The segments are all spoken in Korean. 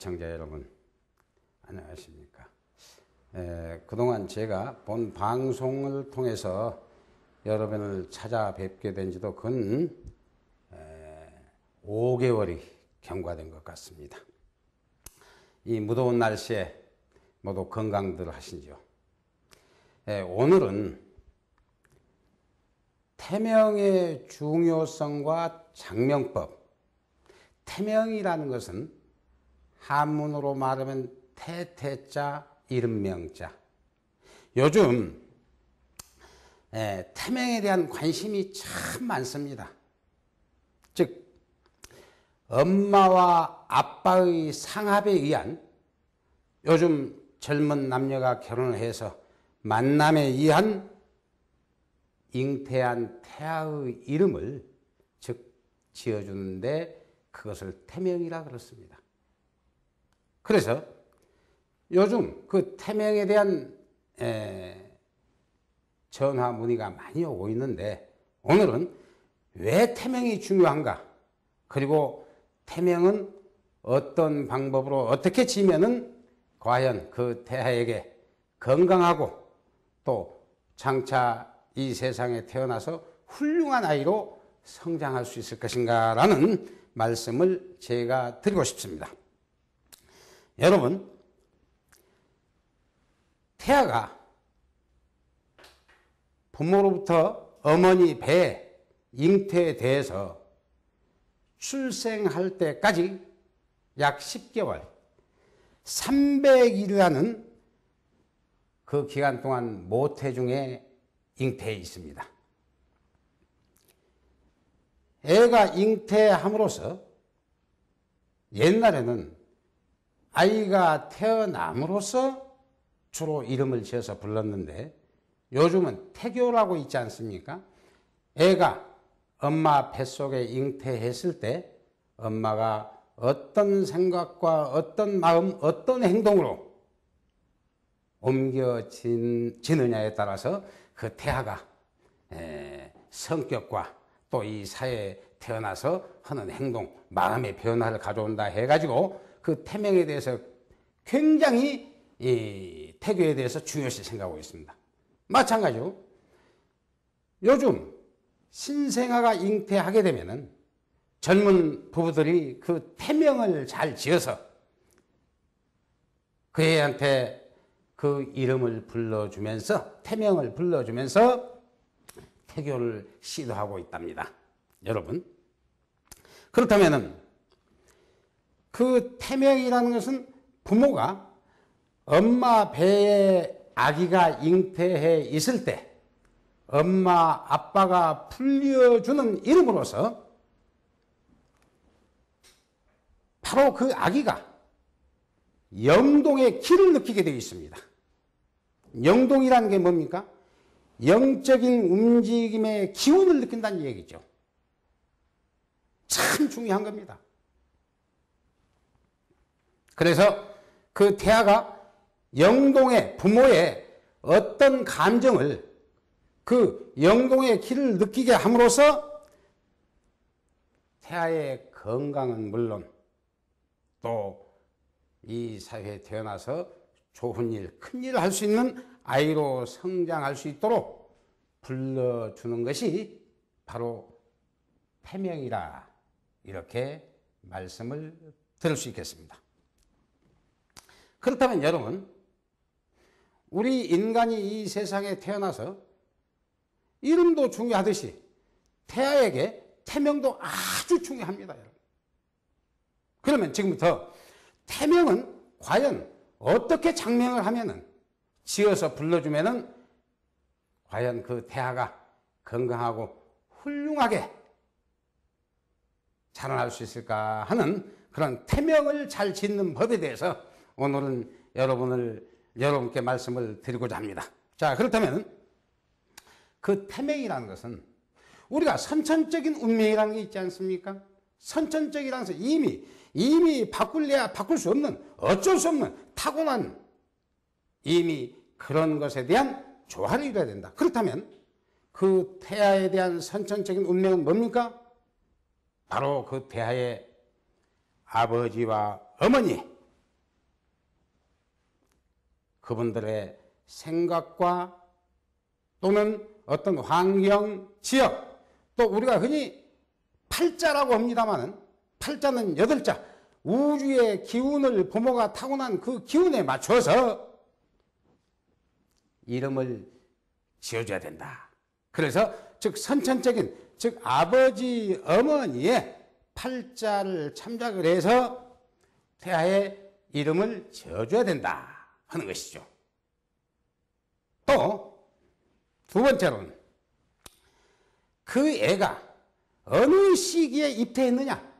시청자 여러분, 안녕하십니까. 그동안 제가 본 방송을 통해서 여러분을 찾아뵙게 된 지도 근 5개월이 경과된 것 같습니다. 이 무더운 날씨에 모두 건강들 하신지요. 오늘은 태명의 중요성과 장명법. 태명이라는 것은 한문으로 말하면 태자 이름명자. 요즘 태명에 대한 관심이 참 많습니다. 즉 엄마와 아빠의 상합에 의한, 요즘 젊은 남녀가 결혼을 해서 만남에 의한 잉태한 태아의 이름을 즉 지어주는데 그것을 태명이라 그렇습니다. 그래서 요즘 그 태명에 대한 전화 문의가 많이 오고 있는데, 오늘은 왜 태명이 중요한가, 그리고 태명은 어떤 방법으로 어떻게 지면은 과연 그 태아에게 건강하고 또 장차 이 세상에 태어나서 훌륭한 아이로 성장할 수 있을 것인가 라는 말씀을 제가 드리고 싶습니다. 여러분, 태아가 부모로부터 어머니 배에 잉태돼서 출생할 때까지 약 10개월, 300일이라는 그 기간 동안 모태 중에 잉태해 있습니다. 애가 잉태함으로써 옛날에는 아이가 태어남으로써 주로 이름을 지어서 불렀는데, 요즘은 태교라고 있지 않습니까? 애가 엄마 뱃속에 잉태했을 때 엄마가 어떤 생각과 어떤 마음, 어떤 행동으로 옮겨지느냐에 따라서 그 태아가 성격과 또 이 사회에 태어나서 하는 행동, 마음의 변화를 가져온다 해가지고 그 태명에 대해서 굉장히 이 태교에 대해서 중요시 생각하고 있습니다. 마찬가지로 요즘 신생아가 잉태하게 되면은 젊은 부부들이 그 태명을 잘 지어서 그 애한테 그 이름을 불러주면서, 태명을 불러주면서 태교를 시도하고 있답니다. 여러분, 그렇다면은 그 태명이라는 것은 부모가 엄마 배에 아기가 잉태해 있을 때 엄마 아빠가 불려주는 이름으로서 바로 그 아기가 영동의 기를 느끼게 되어 있습니다. 영동이라는 게 뭡니까? 영적인 움직임의 기운을 느낀다는 얘기죠. 참 중요한 겁니다. 그래서 그 태아가 영동의 부모의 어떤 감정을, 그 영동의 기를 느끼게 함으로써 태아의 건강은 물론 또 이 사회에 태어나서 좋은 일, 큰 일을 할 수 있는 아이로 성장할 수 있도록 불러주는 것이 바로 태명이라, 이렇게 말씀을 드릴 수 있겠습니다. 그렇다면 여러분, 우리 인간이 이 세상에 태어나서 이름도 중요하듯이 태아에게 태명도 아주 중요합니다. 여러분. 그러면 지금부터 태명은 과연 어떻게 장명을 하면은, 지어서 불러주면은 과연 그 태아가 건강하고 훌륭하게 자라날 수 있을까 하는 그런 태명을 잘 짓는 법에 대해서 오늘은 여러분께 말씀을 드리고자 합니다. 자, 그렇다면 그 태명이라는 것은 우리가 선천적인 운명이라는 게 있지 않습니까? 선천적이라는 것은 이미 바꿀래야 바꿀 수 없는, 어쩔 수 없는 타고난 이미 그런 것에 대한 조화를 이뤄야 된다. 그렇다면 그 태아에 대한 선천적인 운명은 뭡니까? 바로 그 태아의 아버지와 어머니, 그분들의 생각과 또는 어떤 환경, 지역, 또 우리가 흔히 팔자라고 합니다마는 팔자는 8자, 우주의 기운을 부모가 타고난 그 기운에 맞춰서 이름을 지어줘야 된다. 그래서 즉 선천적인, 즉 아버지, 어머니의 팔자를 참작을 해서 태아의 이름을 지어줘야 된다 하는 것이죠. 또 두 번째로는 그 애가 어느 시기에 입퇴했느냐,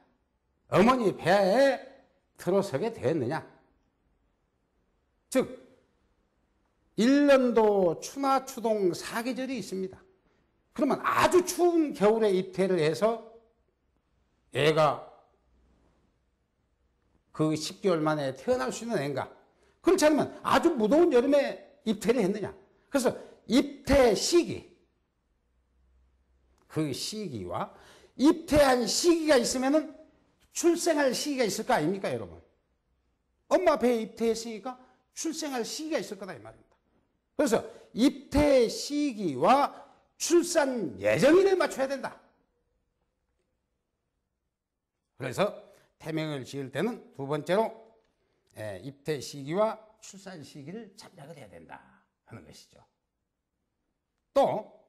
어머니 배에 들어서게 되었느냐. 즉 1년도 추나 추동 4계절이 있습니다. 그러면 아주 추운 겨울에 입퇴를 해서 애가 그 10개월 만에 태어날 수 있는 애인가? 그렇지 않으면 아주 무더운 여름에 입퇴를 했느냐? 그래서 입퇴 시기, 그 시기와 입퇴한 시기가 있으면은 출생할 시기가 있을 거 아닙니까, 여러분? 엄마 배에 입퇴했으니까 출생할 시기가 있을 거다 이 말입니다. 그래서 입퇴 시기와 출산 예정일을 맞춰야 된다. 그래서 태명을 지을 때는 두 번째로 입퇴 시기와 출산 시기를 참작을 해야 된다 하는 것이죠. 또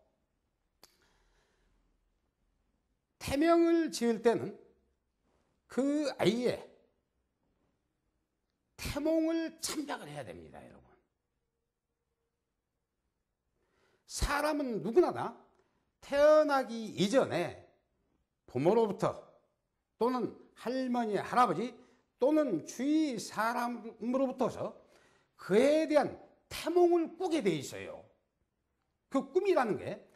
태명을 지을 때는 그 아이의 태몽을 참작을 해야 됩니다, 여러분. 사람은 누구나 다 태어나기 이전에 부모로부터 또는 할머니, 할아버지 또는 주위 사람으로부터서 그에 대한 태몽을 꾸게 돼 있어요. 그 꿈이라는 게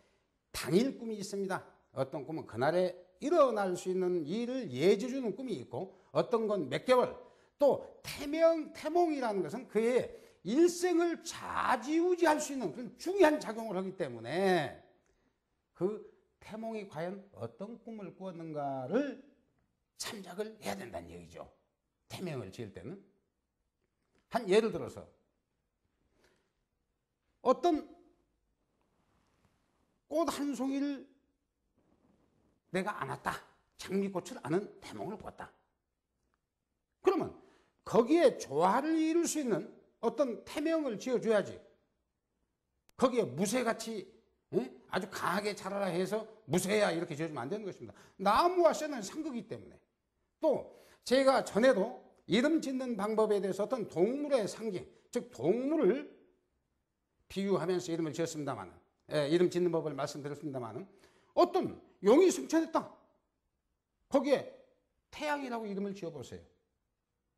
당일 꿈이 있습니다. 어떤 꿈은 그날에 일어날 수 있는 일을 예지주는 꿈이 있고, 어떤 건 몇 개월, 또 태몽이라는 것은 그의 일생을 좌지우지할 수 있는 그런 중요한 작용을 하기 때문에 그 태몽이 과연 어떤 꿈을 꾸었는가를 참작을 해야 된다는 얘기죠. 태명을 지을 때는. 한 예를 들어서 어떤 꽃 한 송이를 내가 안았다, 장미꽃을 아는 태몽을 꿨다. 그러면 거기에 조화를 이룰 수 있는 어떤 태명을 지어줘야지. 거기에 무쇠같이 아주 강하게 자라라 해서 무쇠야 이렇게 지어주면 안 되는 것입니다. 나무와 쇠는 상극이기 때문에. 또 제가 전에도 이름 짓는 방법에 대해서 어떤 동물의 상징, 즉 동물을 비유하면서 이름을 지었습니다만, 이름 짓는 법을 말씀드렸습니다만, 어떤 용이 승천했다. 거기에 태양이라고 이름을 지어보세요.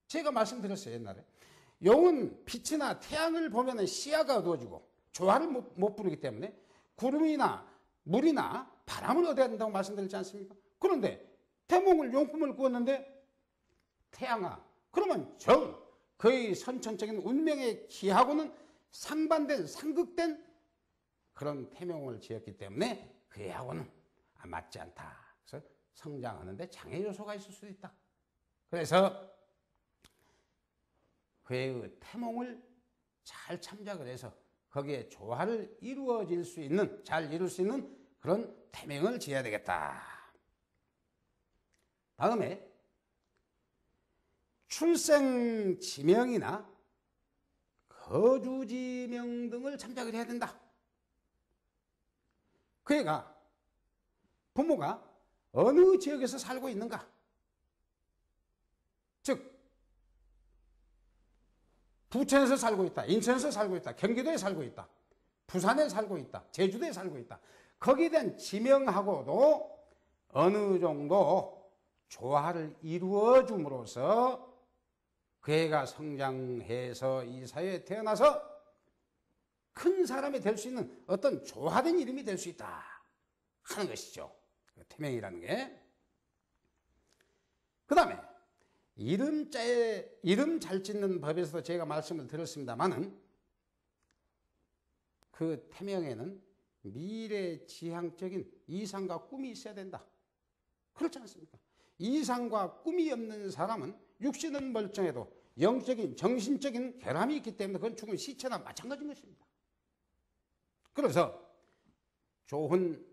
제가 말씀드렸어요, 옛날에. 용은 빛이나 태양을 보면 시야가 어두워지고 조화를 못 부르기 때문에 구름이나 물이나 바람을 얻어야 된다고 말씀드렸지 않습니까? 그런데 태몽을 용꿈을 꾸었는데, 태양아, 그러면 그의 선천적인 운명의 기하고는 상반된, 상극된 그런 태명을 지었기 때문에 그애하고는 맞지 않다. 그래서 성장하는데 장애 요소가 있을 수도 있다. 그래서 그의 태몽을 잘 참작을 해서 거기에 조화를 이루어질 수 있는, 잘 이룰 수 있는 그런 태명을 지어야 되겠다. 다음에 출생 지명이나 거주 지명 등을 참작을 해야 된다. 그 애가 부모가 어느 지역에서 살고 있는가, 즉 부천에서 살고 있다, 인천에서 살고 있다, 경기도에 살고 있다, 부산에 살고 있다, 제주도에 살고 있다. 거기에 대한 지명하고도 어느 정도 조화를 이루어 줌으로써 그 애가 성장해서 이 사회에 태어나서 큰 사람이 될 수 있는 어떤 조화된 이름이 될 수 있다 하는 것이죠. 태명이라는 게. 그 다음에 이름 잘 짓는 법에서도 제가 말씀을 드렸습니다만은, 그 태명에는 미래지향적인 이상과 꿈이 있어야 된다. 그렇지 않습니까? 이상과 꿈이 없는 사람은 육신은 멀쩡해도 영적인 정신적인 결함이 있기 때문에 그건 죽은 시체나 마찬가지인 것입니다. 그래서 좋은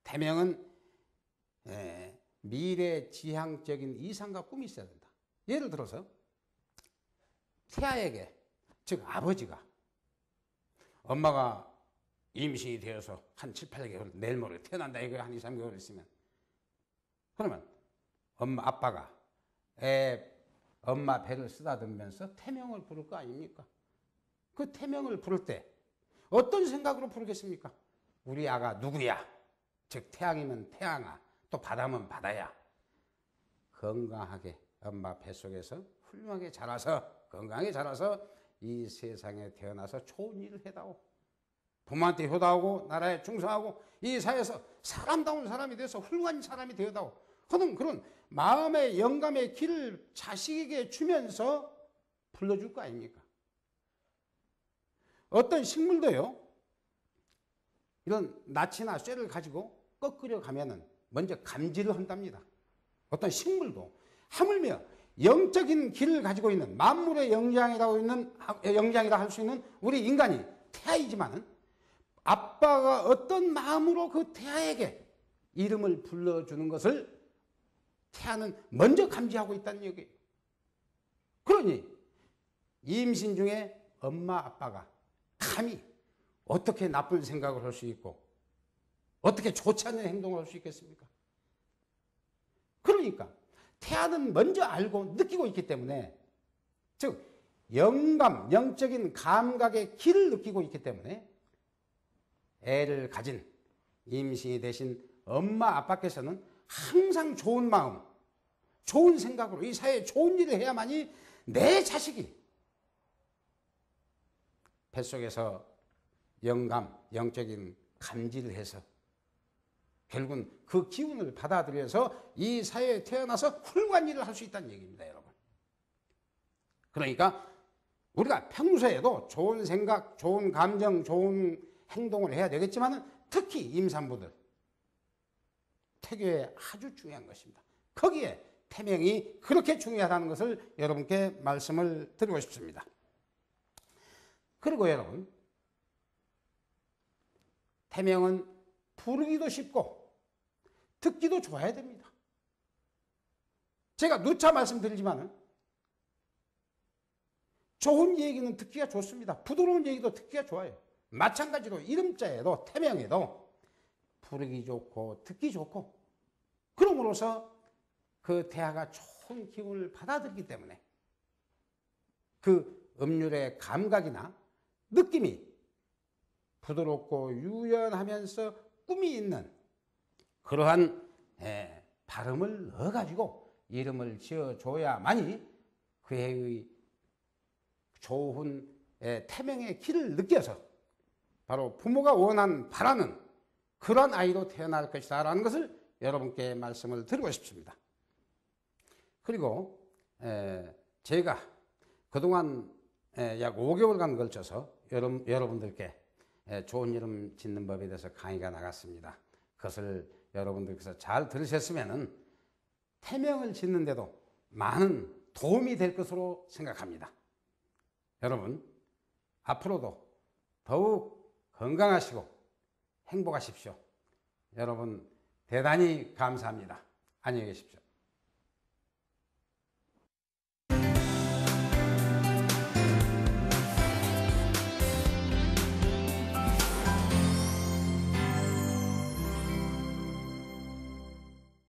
태명은 미래지향적인 이상과 꿈이 있어야 된다. 예를 들어서 태아에게, 즉 아버지가, 엄마가 임신이 되어서 한 7, 8개월 내일 모레 태어난다 이거 한 2, 3개월 있으면, 그러면 아빠가 엄마 배를 쓰다듬으면서 태명을 부를 거 아닙니까? 그 태명을 부를 때 어떤 생각으로 부르겠습니까? 우리 아가 누구야? 즉 태양이면 태양아, 또 바다면 바다야. 건강하게 엄마 뱃속에서 훌륭하게 자라서, 건강하게 자라서 이 세상에 태어나서 좋은 일을 해다오. 부모한테 효도하고 나라에 충성하고 이 사회에서 사람다운 사람이 돼서 훌륭한 사람이 되어다오 하는 그런 마음의 영감의 길을 자식에게 주면서 불러줄 거 아닙니까? 어떤 식물도요, 이런 낯이나 쇠를 가지고 꺾으려 가면은 먼저 감지를 한답니다. 어떤 식물도 하물며 영적인 길을 가지고 있는 만물의 영장이라 할 수 있는 우리 인간이 태아이지만은 아빠가 어떤 마음으로 그 태아에게 이름을 불러주는 것을 태아는 먼저 감지하고 있다는 얘기예요. 그러니 임신 중에 엄마 아빠가 감히 어떻게 나쁜 생각을 할 수 있고 어떻게 좋지 않은 행동을 할 수 있겠습니까? 그러니까 태아는 먼저 알고 느끼고 있기 때문에, 즉 영감, 영적인 감각의 길을 느끼고 있기 때문에 애를 가진 임신이 되신 엄마 아빠께서는 항상 좋은 마음, 좋은 생각으로 이 사회에 좋은 일을 해야만이 내 자식이 뱃속에서 영감, 영적인 감지를 해서 결국은 그 기운을 받아들여서 이 사회에 태어나서 훌륭한 일을 할 수 있다는 얘기입니다, 여러분. 그러니까 우리가 평소에도 좋은 생각, 좋은 감정, 좋은 행동을 해야 되겠지만 특히 임산부들, 태교에 아주 중요한 것입니다. 거기에 태명이 그렇게 중요하다는 것을 여러분께 말씀을 드리고 싶습니다. 그리고 여러분, 태명은 부르기도 쉽고 듣기도 좋아야 됩니다. 제가 누차 말씀드리지만 좋은 얘기는 듣기가 좋습니다. 부드러운 얘기도 듣기가 좋아요. 마찬가지로 이름자에도 태명에도 부르기 좋고 듣기 좋고, 그럼으로써 그 태아가 좋은 기운을 받아들이기 때문에 그 음률의 감각이나 느낌이 부드럽고 유연하면서 꿈이 있는 그러한 발음을 넣어가지고 이름을 지어줘야만이 그의 좋은 태명의 길을 느껴서 바로 부모가 바라는 그런 아이로 태어날 것이다 라는 것을 여러분께 말씀을 드리고 싶습니다. 그리고 제가 그동안 약 5개월간 걸쳐서 여러분들께 좋은 이름 짓는 법에 대해서 강의가 나갔습니다. 그것을 여러분들께서 잘 들으셨으면 태명을 짓는데도 많은 도움이 될 것으로 생각합니다. 여러분, 앞으로도 더욱 건강하시고 행복하십시오. 여러분 대단히 감사합니다. 안녕히 계십시오.